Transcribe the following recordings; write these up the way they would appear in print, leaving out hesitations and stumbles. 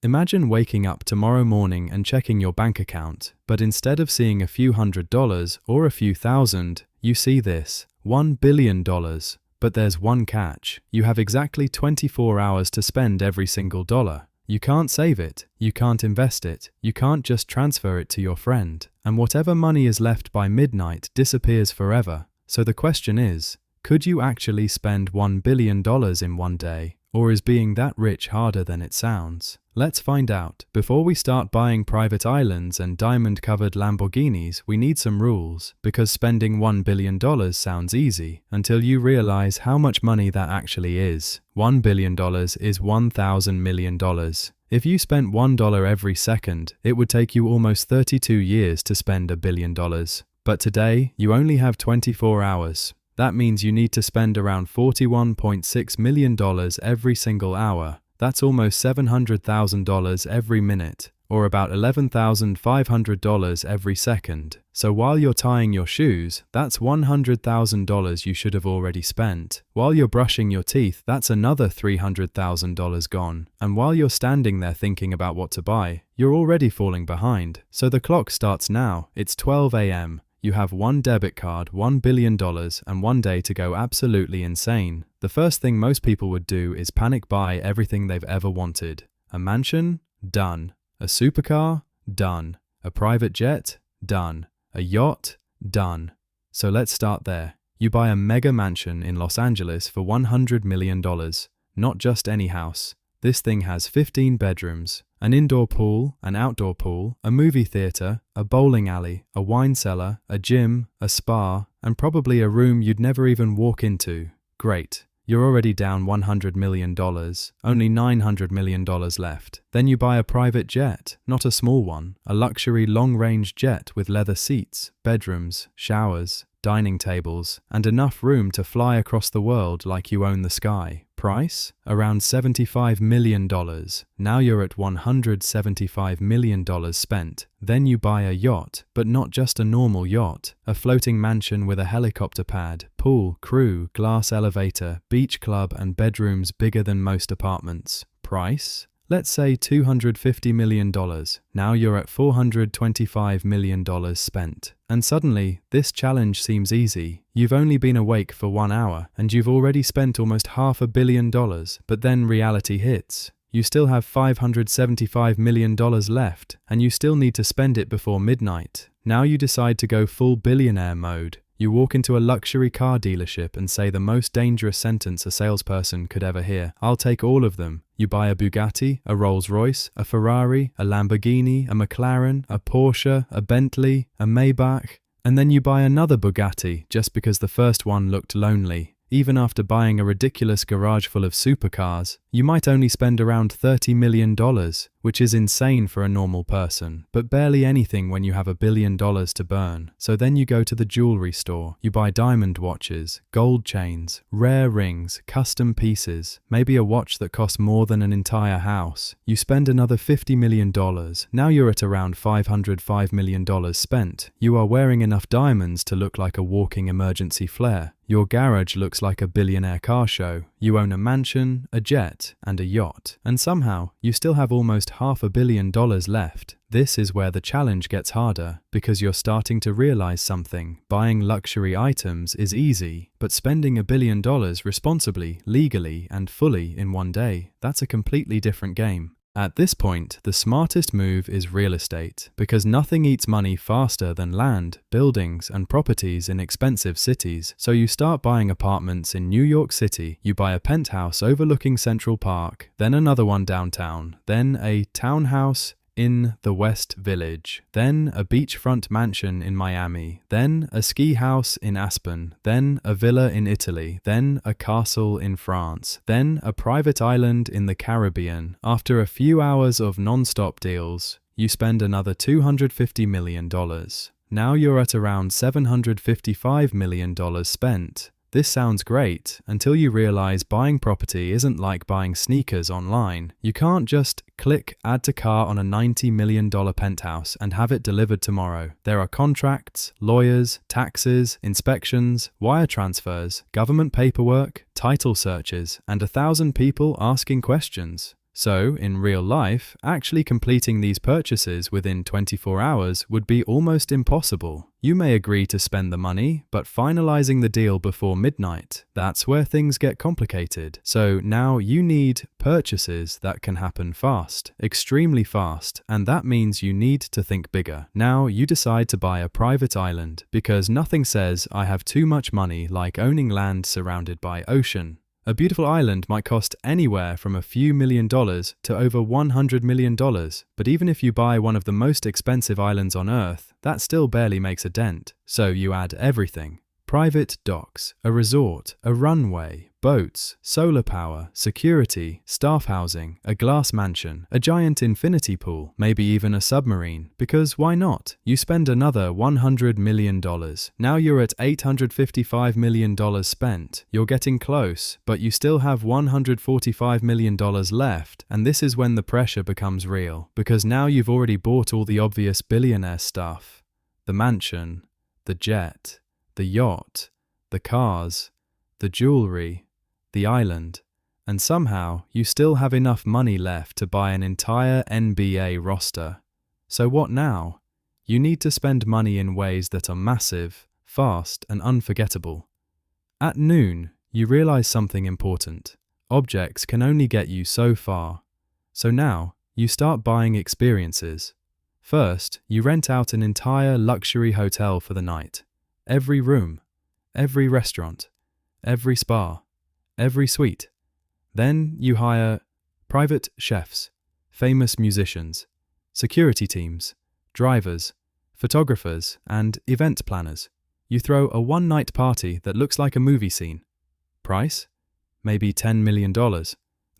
Imagine waking up tomorrow morning and checking your bank account, but instead of seeing a few $100s or a few thousand, you see this, $1 billion. But there's one catch. You have exactly 24 hours to spend every single dollar. You can't save it, you can't invest it, you can't just transfer it to your friend, and whatever money is left by midnight disappears forever. So the question is, could you actually spend $1 billion in one day? Or is being that rich harder than it sounds? Let's find out. Before we start buying private islands and diamond-covered Lamborghinis, we need some rules, because spending $1 billion sounds easy, until you realize how much money that actually is. $1 billion is $1,000 million. If you spent $1 every second, it would take you almost 32 years to spend $1 billion. But today, you only have 24 hours. That means you need to spend around $41.6 million every single hour. That's almost $700,000 every minute, or about $11,500 every second. So while you're tying your shoes, that's $100,000 you should have already spent. While you're brushing your teeth, that's another $300,000 gone. And while you're standing there thinking about what to buy, you're already falling behind. So the clock starts now. It's 12 a.m. You have one debit card, $1 billion, and one day to go absolutely insane. The first thing most people would do is panic buy everything they've ever wanted. A mansion? Done. A supercar? Done. A private jet? Done. A yacht? Done. So let's start there. You buy a mega mansion in Los Angeles for $100 million. Not just any house. This thing has 15 bedrooms, an indoor pool, an outdoor pool, a movie theater, a bowling alley, a wine cellar, a gym, a spa, and probably a room you'd never even walk into. Great. You're already down $100 million, only $900 million left. Then you buy a private jet, not a small one, a luxury long-range jet with leather seats, bedrooms, showers, dining tables, and enough room to fly across the world like you own the sky. Price? Around $75 million. Now you're at $175 million spent. Then you buy a yacht, but not just a normal yacht. A floating mansion with a helicopter pad, pool, crew, glass elevator, beach club, and bedrooms bigger than most apartments. Price? Let's say $250 million. Now you're at $425 million spent. And suddenly, this challenge seems easy. You've only been awake for 1 hour, and you've already spent almost $500 million. But then reality hits. You still have $575 million left, and you still need to spend it before midnight. Now you decide to go full billionaire mode. You walk into a luxury car dealership and say the most dangerous sentence a salesperson could ever hear. I'll take all of them. You buy a Bugatti, a Rolls-Royce, a Ferrari, a Lamborghini, a McLaren, a Porsche, a Bentley, a Maybach, and then you buy another Bugatti just because the first one looked lonely. Even after buying a ridiculous garage full of supercars, you might only spend around $30 million, which is insane for a normal person, but barely anything when you have $1 billion to burn. So then you go to the jewelry store. You buy diamond watches, gold chains, rare rings, custom pieces, maybe a watch that costs more than an entire house. You spend another $50 million. Now you're at around $505 million spent. You are wearing enough diamonds to look like a walking emergency flare. Your garage looks like a billionaire car show. You own a mansion, a jet, and a yacht. And somehow, you still have almost $500 million left. This is where the challenge gets harder, because you're starting to realize something. Buying luxury items is easy, but spending $1 billion responsibly, legally, and fully in one day, that's a completely different game. At this point, the smartest move is real estate, because nothing eats money faster than land, buildings, and properties in expensive cities. So you start buying apartments in New York City, you buy a penthouse overlooking Central Park, then another one downtown, then a townhouse in the West Village, then a beachfront mansion in Miami, then a ski house in Aspen, then a villa in Italy, then a castle in France, then a private island in the Caribbean. After a few hours of non-stop deals, you spend another $250 million. Now you're at around $755 million spent. This sounds great until you realize buying property isn't like buying sneakers online. You can't just click add to cart on a $90 million penthouse and have it delivered tomorrow. There are contracts, lawyers, taxes, inspections, wire transfers, government paperwork, title searches, and 1,000 people asking questions. So, in real life, actually completing these purchases within 24 hours would be almost impossible. You may agree to spend the money, but finalizing the deal before midnight, that's where things get complicated. So now you need purchases that can happen fast, extremely fast, and that means you need to think bigger. Now you decide to buy a private island because nothing says I have too much money like owning land surrounded by ocean. A beautiful island might cost anywhere from a few $1,000,000 to over $100 million, but even if you buy one of the most expensive islands on Earth, that still barely makes a dent. So you add everything. Private docks, a resort, a runway, boats, solar power, security, staff housing, a glass mansion, a giant infinity pool, maybe even a submarine, because why not? You spend another $100 million. Now you're at $855 million spent. You're getting close, but you still have $145 million left, and this is when the pressure becomes real, because now you've already bought all the obvious billionaire stuff. The mansion, the jet, the yacht, the cars, the jewelry, the island, and somehow you still have enough money left to buy an entire NBA roster. So what now? You need to spend money in ways that are massive, fast, and unforgettable. At noon, you realize something important. Objects can only get you so far. So now, you start buying experiences. First, you rent out an entire luxury hotel for the night. Every room, every restaurant, every spa, every suite. Then you hire private chefs, famous musicians, security teams, drivers, photographers, and event planners. You throw a one-night party that looks like a movie scene. Price? Maybe $10 million.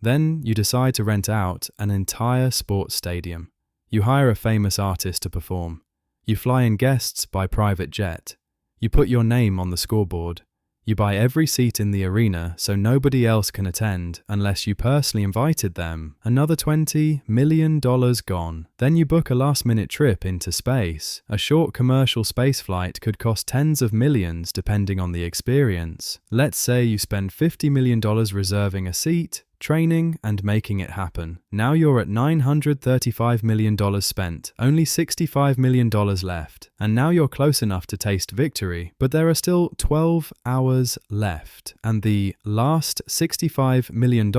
Then you decide to rent out an entire sports stadium. You hire a famous artist to perform. You fly in guests by private jet. You put your name on the scoreboard. You buy every seat in the arena so nobody else can attend unless you personally invited them. Another $20 million gone. Then you book a last-minute trip into space. A short commercial space flight could cost tens of millions depending on the experience. Let's say you spend $50 million reserving a seat, training, and making it happen. Now you're at $935 million spent, only $65 million left. And now you're close enough to taste victory, but there are still 12 hours left. And the last $65 million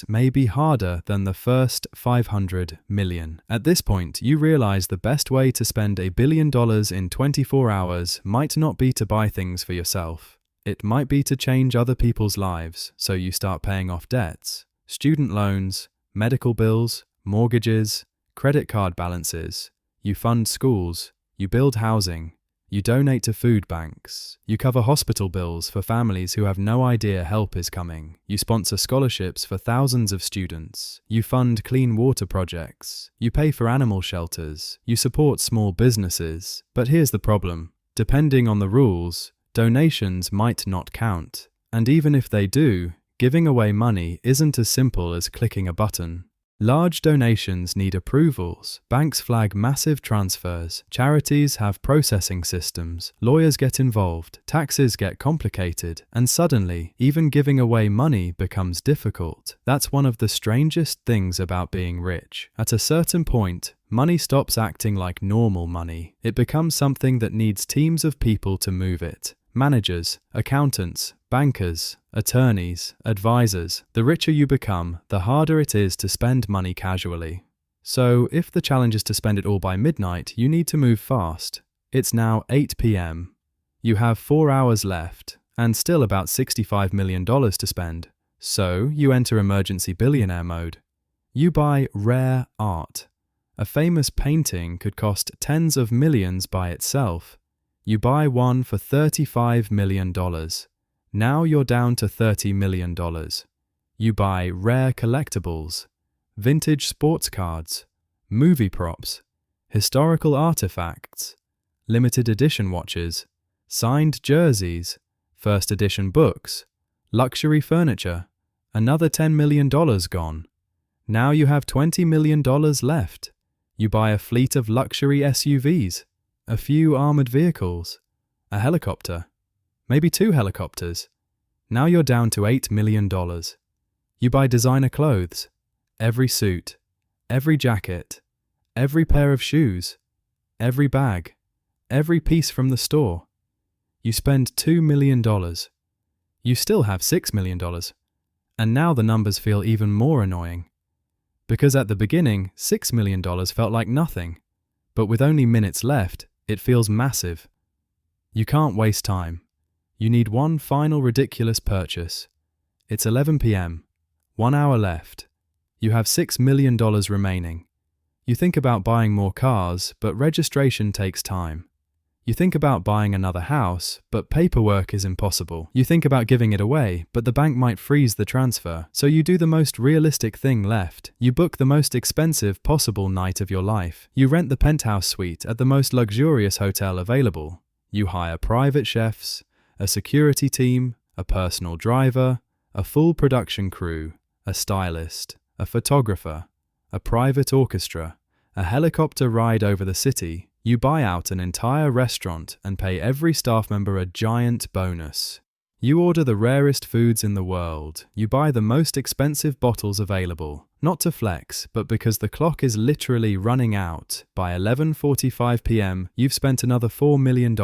may be harder than the first $500 million. At this point, you realize the best way to spend $1 billion in 24 hours might not be to buy things for yourself. It might be to change other people's lives, so you start paying off debts. Student loans, medical bills, mortgages, credit card balances. You fund schools, you build housing, you donate to food banks, you cover hospital bills for families who have no idea help is coming, you sponsor scholarships for thousands of students, you fund clean water projects, you pay for animal shelters, you support small businesses. But here's the problem. Depending on the rules, donations might not count. And even if they do, giving away money isn't as simple as clicking a button. Large donations need approvals, banks flag massive transfers, charities have processing systems, lawyers get involved, taxes get complicated, and suddenly, even giving away money becomes difficult. That's one of the strangest things about being rich. At a certain point, money stops acting like normal money. It becomes something that needs teams of people to move it. Managers, accountants, bankers, attorneys, advisors. The richer you become, the harder it is to spend money casually. So, if the challenge is to spend it all by midnight, you need to move fast. It's now 8 p.m. You have 4 hours left, and still about $65 million to spend. So, you enter emergency billionaire mode. You buy rare art. A famous painting could cost tens of millions by itself. You buy one for $35 million. Now you're down to $30 million. You buy rare collectibles, vintage sports cards, movie props, historical artifacts, limited edition watches, signed jerseys, first edition books, luxury furniture. Another $10 million gone. Now you have $20 million left. You buy a fleet of luxury SUVs, a few armored vehicles, a helicopter, maybe 2 helicopters. Now you're down to $8 million. You buy designer clothes, Every suit, every jacket, every pair of shoes, every bag, every piece from the store. You spend $2 million. You still have $6 million. And now the numbers feel even more annoying. Because at the beginning, $6 million felt like nothing. But with only minutes left, it feels massive. You can't waste time. You need one final ridiculous purchase. It's 11 p.m. 1 hour left. You have $6 million remaining. You think about buying more cars, but registration takes time. You think about buying another house, but paperwork is impossible. You think about giving it away, but the bank might freeze the transfer. So you do the most realistic thing left. You book the most expensive possible night of your life. You rent the penthouse suite at the most luxurious hotel available. You hire private chefs, a security team, a personal driver, a full production crew, a stylist, a photographer, a private orchestra, a helicopter ride over the city. You buy out an entire restaurant and pay every staff member a giant bonus. You order the rarest foods in the world. You buy the most expensive bottles available, not to flex, but because the clock is literally running out. By 11:45 p.m., you've spent another $4 million.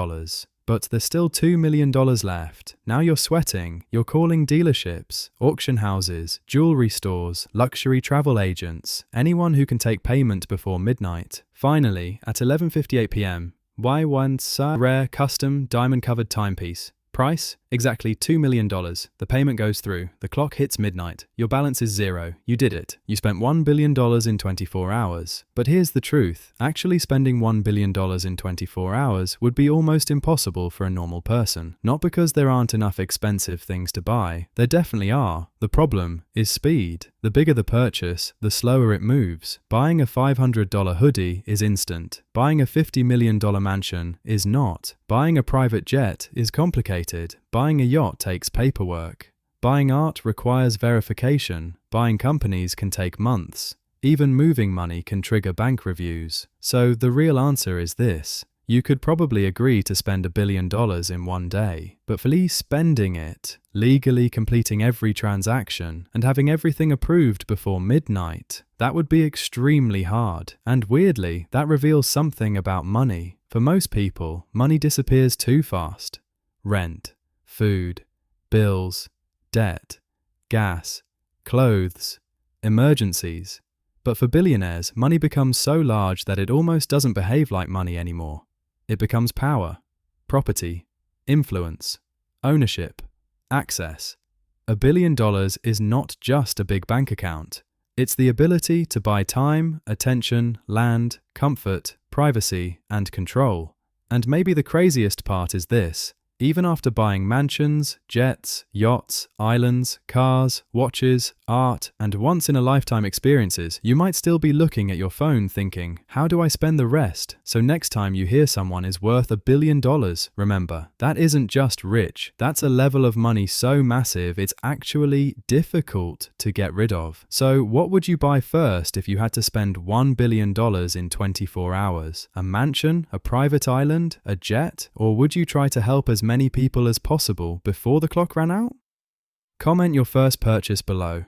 But there's still $2 million left. Now you're sweating. You're calling dealerships, auction houses, jewelry stores, luxury travel agents, anyone who can take payment before midnight. Finally, at 11:58 p.m., buy one rare custom diamond-covered timepiece. Price? Exactly $2 million. The payment goes through. The clock hits midnight. Your balance is zero. You did it. You spent $1 billion in 24 hours. But here's the truth. Actually spending $1 billion in 24 hours would be almost impossible for a normal person. Not because there aren't enough expensive things to buy. There definitely are. The problem is speed. The bigger the purchase, the slower it moves. Buying a $500 hoodie is instant. Buying a $50 million mansion is not. Buying a private jet is complicated. Buying a yacht takes paperwork. Buying art requires verification. Buying companies can take months. Even moving money can trigger bank reviews. So the real answer is this. You could probably agree to spend $1 billion in one day, but fully spending it, legally completing every transaction, and having everything approved before midnight, that would be extremely hard. And weirdly, that reveals something about money. For most people, money disappears too fast. Rent, food, bills, debt, gas, clothes, emergencies. But for billionaires, money becomes so large that it almost doesn't behave like money anymore. It becomes power, property, influence, ownership, access. $1 billion is not just a big bank account. It's the ability to buy time, attention, land, comfort, privacy, and control. And maybe the craziest part is this. Even after buying mansions, jets, yachts, islands, cars, watches, art, and once-in-a-lifetime experiences, you might still be looking at your phone thinking, how do I spend the rest? So next time you hear someone is worth $1 billion, remember, that isn't just rich. That's a level of money so massive it's actually difficult to get rid of. So what would you buy first if you had to spend $1 billion in 24 hours? A mansion? A private island? A jet? Or would you try to help as many people as possible before the clock ran out? Comment your first purchase below.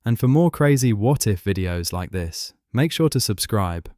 And for more crazy what-if videos like this, make sure to subscribe.